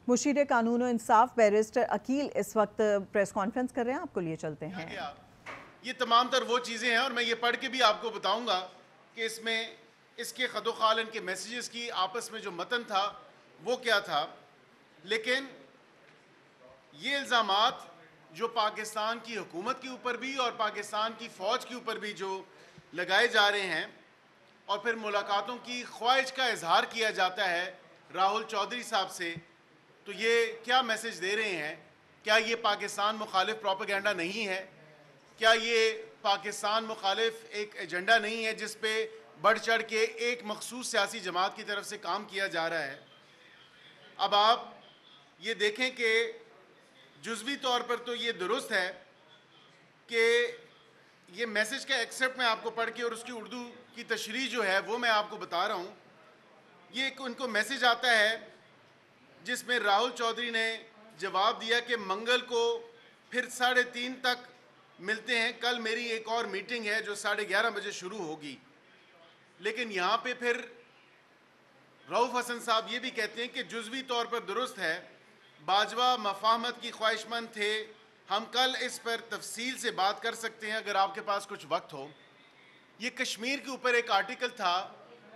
मुशीर कानून और इंसाफ बैरिस्टर अकील इस वक्त प्रेस कॉन्फ्रेंस कर रहे हैं, आपको लिए चलते हैं। ये तमाम तर वो चीज़ें हैं और मैं ये पढ़ के भी आपको बताऊंगा कि इसमें इसके खदोखाल इनके मैसेजेस की आपस में जो मतन था वो क्या था। लेकिन ये इल्ज़ामात जो पाकिस्तान की हुकूमत के ऊपर भी और पाकिस्तान की फ़ौज के ऊपर भी जो लगाए जा रहे हैं और फिर मुलाकातों की ख्वाहिश का इजहार किया जाता है राहुल चौधरी साहब से, तो ये क्या मैसेज दे रहे हैं? क्या ये पाकिस्तान मुखालिफ प्रोपेगेंडा नहीं है? क्या ये पाकिस्तान मुखालिफ एक एजेंडा नहीं है जिस पे बढ़ चढ़ के एक मखसूस सियासी जमात की तरफ से काम किया जा रहा है? अब आप ये देखें कि जुज़वी तौर पर तो ये दुरुस्त है कि ये मैसेज का एक्सेप्ट मैं आपको पढ़ के और उसकी उर्दू की तशरीह जो है वो मैं आपको बता रहा हूँ। ये उनको मैसेज आता है जिसमें राहुल चौधरी ने जवाब दिया कि मंगल को फिर 3:30 तक मिलते हैं, कल मेरी एक और मीटिंग है जो 11:30 बजे शुरू होगी। लेकिन यहाँ पे फिर रऊफ़ हसन साहब ये भी कहते हैं कि जुज़वी तौर पर दुरुस्त है, बाजवा मफाहमत की ख्वाहिशमंद थे, हम कल इस पर तफसील से बात कर सकते हैं अगर आपके पास कुछ वक्त हो। ये कश्मीर के ऊपर एक आर्टिकल था,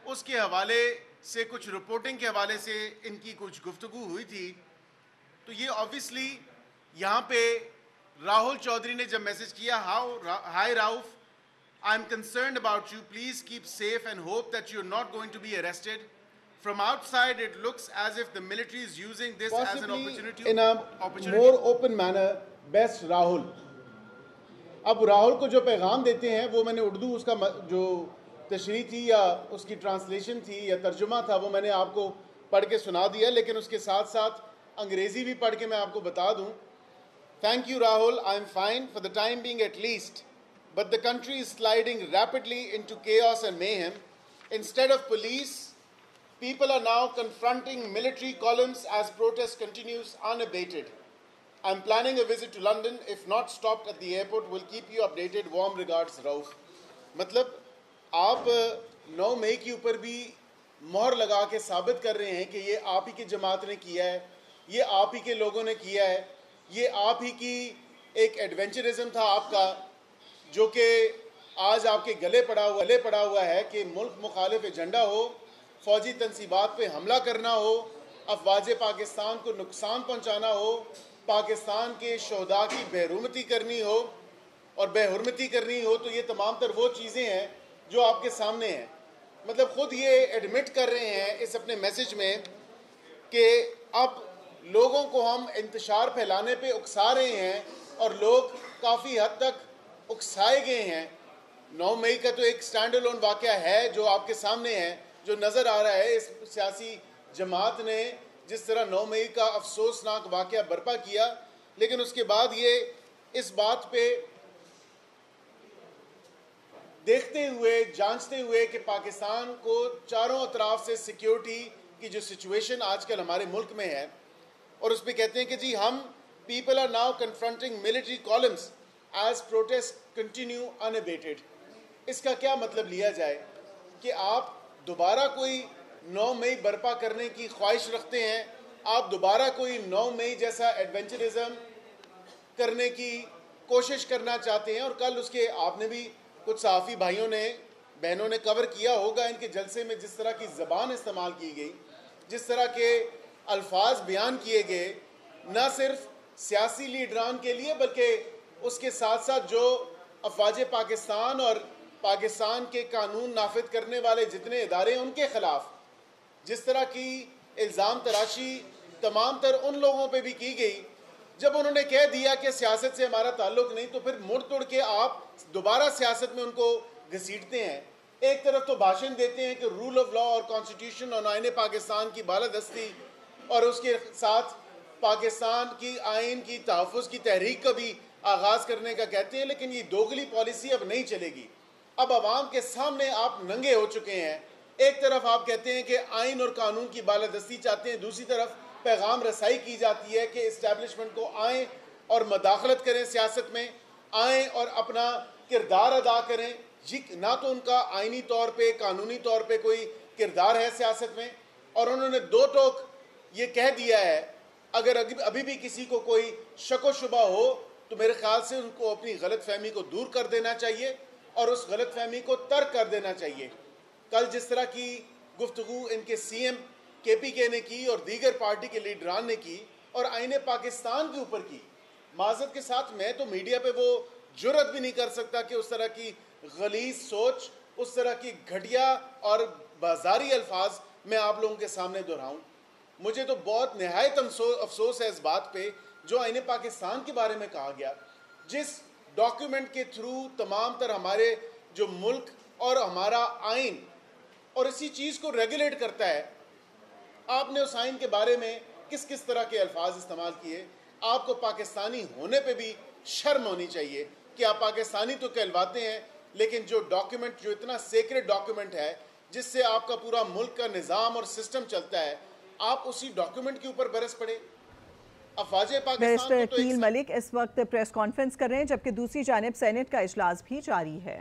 उसके हवाले से कुछ रिपोर्टिंग के हवाले से इनकी कुछ गुफ्तगू हुई थी। तो ये ऑब्वियसली यहाँ पे राहुल चौधरी ने जब मैसेज किया, hi Rauf, I am concerned about you, please keep safe and hope that you are not going to be arrested. From outside, it looks as if the military is using this as an opportunity. In a more open manner, best Rahul. अब राहुल को जो पैगाम देते हैं वो मैंने उर्दू उसका जो तशरीह थी या उसकी ट्रांसलेशन थी या तर्जुमा था वो मैंने आपको पढ़ के सुना दिया, लेकिन उसके साथ साथ अंग्रेज़ी भी पढ़ के मैं आपको बता दूं. Thank you, Rahul. I am fine for the time being at least, but the country is sliding rapidly into chaos and mayhem. Instead of police, people are now confronting military columns as protest continues unabated. I am planning a visit to London. If not stopped at the airport, will keep you updated. Warm regards, Rauf. मतलब आप 9 मई के ऊपर भी मोहर लगा के साबित कर रहे हैं कि ये आप ही की जमात ने किया है, ये आप ही के लोगों ने किया है, ये आप ही की एक एडवेंचरिज्म था आपका जो कि आज आपके गले पड़ा हुआ है कि मुल्क मुखालिफ एजेंडा हो, फ़ौजी तनसीबात पे हमला करना हो, अफवाज पाकिस्तान को नुकसान पहुंचाना हो, पाकिस्तान के शोहदा की बेहुरमती करनी हो और बेहुरमती करनी हो, तो ये तमाम तर वो चीज़ें हैं जो आपके सामने हैं. मतलब ख़ुद ये एडमिट कर रहे हैं इस अपने मैसेज में कि अब लोगों को हम इंतशार फैलाने पे उकसा रहे हैं और लोग काफ़ी हद तक उकसाए गए हैं. 9 मई का तो एक स्टैंड अलोन वाक़या है जो आपके सामने है, जो नज़र आ रहा है. इस सियासी जमात ने जिस तरह 9 मई का अफसोसनाक वाक़या बर्पा किया, लेकिन उसके बाद ये इस बात पे देखते हुए, जांचते हुए कि पाकिस्तान को चारों अतराफ से सिक्योरिटी की जो सिचुएशन आजकल हमारे मुल्क में है, और उस पर कहते हैं कि जी हम people are now confronting military columns as protest continue unabated. इसका क्या मतलब लिया जाए कि आप दोबारा कोई 9 मई बर्पा करने की ख्वाहिश रखते हैं, आप दोबारा कोई 9 मई जैसा एडवेंचरिज्म करने की कोशिश करना चाहते हैं. और कल उसके आपने भी कुछ सहाफ़ी भाइयों ने बहनों ने कवर किया होगा इनके जलसे में, जिस तरह की ज़बान इस्तेमाल की गई, जिस तरह के अल्फाज बयान किए गए, न सिर्फ सियासी लीडरान के लिए बल्कि उसके साथ साथ जो अफवाज पाकिस्तान और पाकिस्तान के कानून नाफिज करने वाले जितने इदारे हैं उनके ख़िलाफ़ जिस तरह की इल्ज़ाम तराशी तमाम तर उन लोगों पे भी की गई. जब उन्होंने कह दिया कि सियासत से हमारा ताल्लुक़ नहीं, तो फिर मुड़ तोड़ के आप दोबारा सियासत में उनको घसीटते हैं. एक तरफ तो भाषण देते हैं कि रूल ऑफ लॉ और कॉन्स्टिट्यूशन और आइन पाकिस्तान की बालादस्ती और उसके साथ पाकिस्तान की आइन की तहफ़्फ़ुज़ की तहरीक का भी आगाज़ करने का कहते हैं, लेकिन ये दोगली पॉलिसी अब नहीं चलेगी. अब आवाम के सामने आप नंगे हो चुके हैं. एक तरफ आप कहते हैं कि आइन और कानून की बालादस्ती चाहते हैं, दूसरी तरफ पैगाम रसाई की जाती है कि इस्टेब्लिशमेंट को आएँ और मदाखलत करें, सियासत में आएँ और अपना किरदार अदा करें. जी ना तो उनका आइनी तौर पे, कानूनी तौर पे कोई किरदार है सियासत में, और उन्होंने दो टोक ये कह दिया है अगर अभी भी किसी को कोई शक शुबा हो तो मेरे ख्याल से उनको अपनी गलत फहमी को दूर कर देना चाहिए और उस गलत फहमी को तर्क कर देना चाहिए। कल जिस तरह की गुफ्तगू इनके सीएम केपीके ने की और दीगर पार्टी के लीडरान ने की और आईने पाकिस्तान के ऊपर की, माजरत के साथ मैं तो मीडिया पे वो जुर्रत भी नहीं कर सकता कि उस तरह की गलीज सोच, उस तरह की घटिया और बाजारी अल्फाज मैं आप लोगों के सामने दोहराऊं। मुझे तो बहुत नहायत अफसोस है इस बात पे जो आईने पाकिस्तान के बारे में कहा गया, जिस डॉक्यूमेंट के थ्रू तमाम तर हमारे जो मुल्क और हमारा आइन और इसी चीज़ को रेगुलेट करता है, आपने उस आइन के बारे में किस किस तरह के अल्फाज इस्तेमाल किए। आपको पाकिस्तानी होने पे भी शर्म होनी चाहिए कि आप पाकिस्तानी तो कहलवाते हैं, लेकिन जो डॉक्यूमेंट, जो इतना सेक्रेट डॉक्यूमेंट है जिससे आपका पूरा मुल्क का निज़ाम और सिस्टम चलता है, आप उसी डॉक्यूमेंट के ऊपर बरस पड़े। अफवाज पाकिस्तान बैरिस्टर को तो अकील मलिक इस वक्त प्रेस कॉन्फ्रेंस कर रहे हैं, जबकि दूसरी जानिब सेनेट का इजलास भी जारी है।